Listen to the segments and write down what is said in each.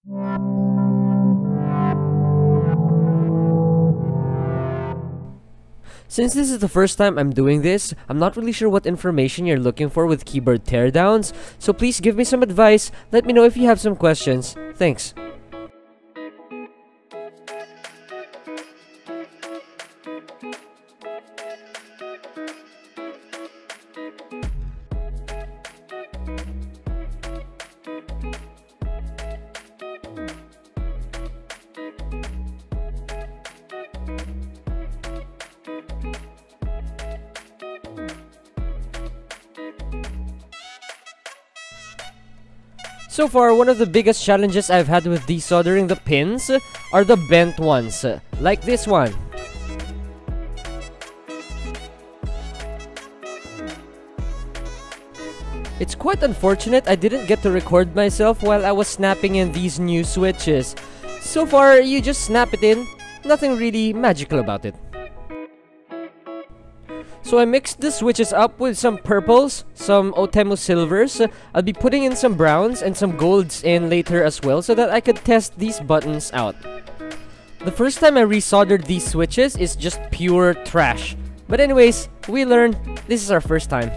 Since this is the first time I'm doing this, I'm not really sure what information you're looking for with keyboard teardowns, so please give me some advice, let me know if you have some questions. Thanks. So far, one of the biggest challenges I've had with desoldering the pins are the bent ones, like this one. It's quite unfortunate I didn't get to record myself while I was snapping in these new switches. So far, you just snap it in, nothing really magical about it. So I mixed the switches up with some purples, some Outemu silvers. I'll be putting in some browns and some golds in later as well so that I could test these buttons out. The first time I resoldered these switches is just pure trash. But anyways, we learn. This is our first time.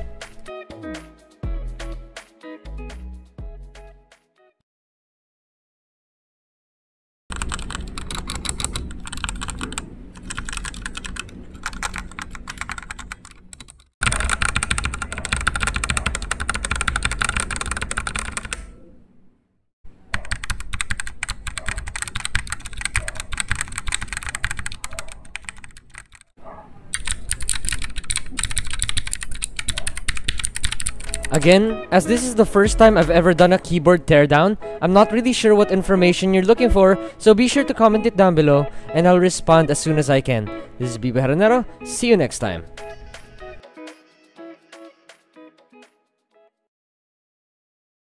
Again, as this is the first time I've ever done a keyboard teardown, I'm not really sure what information you're looking for, so be sure to comment it down below, and I'll respond as soon as I can. This is Biboyharanero, see you next time.